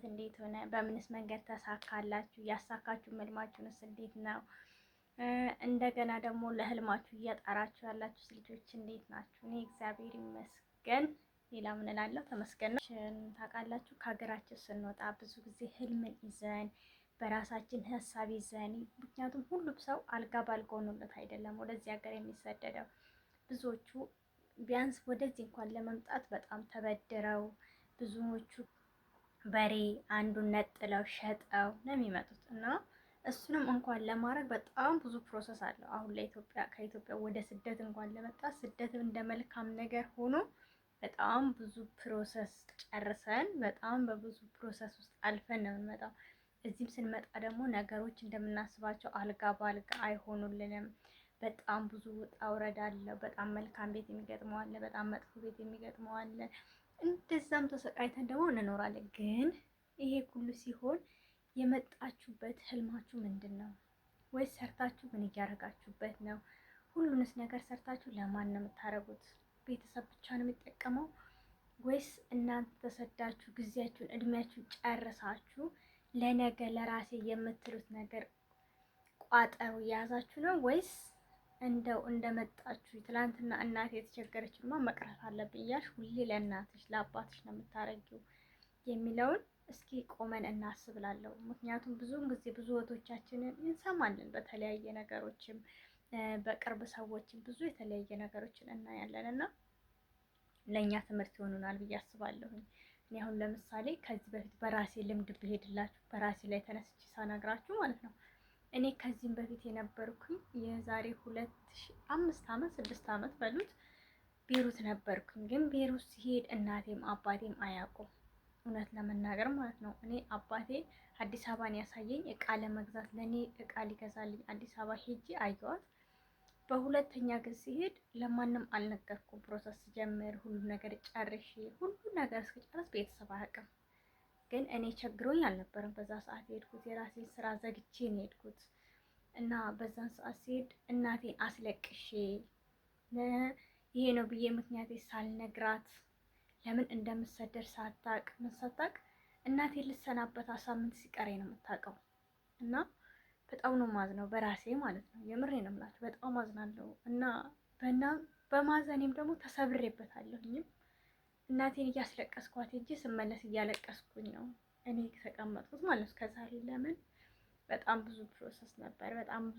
ህይወት እንዴት ሆነ? በምንስ መንገድ ተሳካላችሁ? ያሳካችሁ ህልማችሁንስ እንዴት ነው? እንደገና ደግሞ ለህልማችሁ እየጣራችሁ ያላችሁ ልጆች እንዴት ናችሁ? እኔ እግዚአብሔር ይመስገን፣ ሌላ ምን እላለሁ? ተመስገን ነው። ታውቃላችሁ ከሀገራችን ስንወጣ ብዙ ጊዜ ህልምን ይዘን በራሳችን ሀሳብ ይዘን፣ ምክንያቱም ሁሉም ሰው አልጋ ባልጋ ሆኖለት አይደለም ወደዚህ ሀገር የሚሰደደው። ብዙዎቹ ቢያንስ ወደዚህ እንኳን ለመምጣት በጣም ተበድረው፣ ብዙዎቹ በሬ አንዱን ነጥለው ሸጠው ነው የሚመጡት እና እሱንም እንኳን ለማድረግ በጣም ብዙ ፕሮሰስ አለው። አሁን ለኢትዮጵያ ከኢትዮጵያ ወደ ስደት እንኳን ለመጣት ስደት እንደ መልካም ነገር ሆኖ በጣም ብዙ ፕሮሰስ ጨርሰን በጣም በብዙ ፕሮሰስ ውስጥ አልፈን ነው የምንመጣው። እዚህም ስንመጣ ደግሞ ነገሮች እንደምናስባቸው አልጋ በአልጋ አይሆኑልንም። በጣም ብዙ ውጣ ውረድ አለው። በጣም መልካም ቤት የሚገጥመው አለ፣ በጣም መጥፎ ቤት የሚገጥመው አለ። እንደዛም ተሰቃይተን ደግሞ እንኖራለን። ግን ይሄ ሁሉ ሲሆን የመጣችሁበት ህልማችሁ ምንድን ነው? ወይስ ሰርታችሁ ምን እያደረጋችሁበት ነው? ሁሉንስ ነገር ሰርታችሁ ለማን ነው የምታደርጉት? ቤተሰብ ብቻ ነው የሚጠቀመው? ወይስ እናንተ ተሰዳችሁ ጊዜያችሁን እድሜያችሁን ጨርሳችሁ ለነገ ለራሴ የምትሉት ነገር ቋጠሩ የያዛችሁ ነው? ወይስ እንደው እንደመጣችሁ ትላንትና እናቴ የተቸገረችማ መቅረት አለብኝ እያልሽ ሁሌ ለእናትሽ ለአባትሽ ነው የምታረጊው የሚለውን እስኪ ቆመን እናስብላለሁ። ምክንያቱም ብዙውን ጊዜ ብዙ እህቶቻችንን እንሰማለን፣ በተለያየ ነገሮችም በቅርብ ሰዎችም ብዙ የተለያየ ነገሮችን እናያለን እና ለእኛ ትምህርት ይሆኑናል ብዬ አስባለሁኝ። እኔ አሁን ለምሳሌ ከዚህ በፊት በራሴ ልምድ ብሄድላችሁ በራሴ ላይ ተነስቼ ሳነግራችሁ ማለት ነው። እኔ ከዚህም በፊት የነበርኩኝ የዛሬ 2005 ዓመት 6 ዓመት በሉት ቤሩት ነበርኩኝ። ግን ቤሩት ሲሄድ እናቴም አባቴም አያውቁም፣ እውነት ለመናገር ማለት ነው። እኔ አባቴ አዲስ አበባን ያሳየኝ እቃ ለመግዛት ለእኔ እቃ ሊገዛልኝ አዲስ አበባ ሄጄ አየዋት። በሁለተኛ ግን ሲሄድ ለማንም አልነገርኩም። ፕሮሰስ ጀምር ሁሉ ነገር ጨርሼ ሁሉ ነገር እስከጨረስ ቤተሰብ አያውቅም። ግን እኔ ቸግሮኝ አልነበረም በዛ ሰዓት የሄድኩት፣ የራሴን ስራ ዘግቼ ነው የሄድኩት እና በዛን ሰዓት ሲሄድ እናቴን አስለቅሼ ይሄ ነው ብዬ ምክንያቴ ሳልነግራት ለምን እንደምሰደድ ሳታቅ ምን ሳታቅ እናቴን ልሰናበት ሳምንት ሲቀረኝ ነው የምታውቀው። እና በጣም ነው ማዝነው በራሴ ማለት ነው። የምሬ ነው የምላችሁ፣ በጣም አዝናለሁ እና በማዘኔም ደግሞ ተሰብሬበታለሁኝም። እናቴን እያስለቀስኳት ሄጄ ስመለስ እያለቀስኩኝ ነው እኔ ተቀመጥኩት ማለት ነው። ከዛሬ ለምን በጣም ብዙ ፕሮሰስ ነበር፣ በጣም ብዙ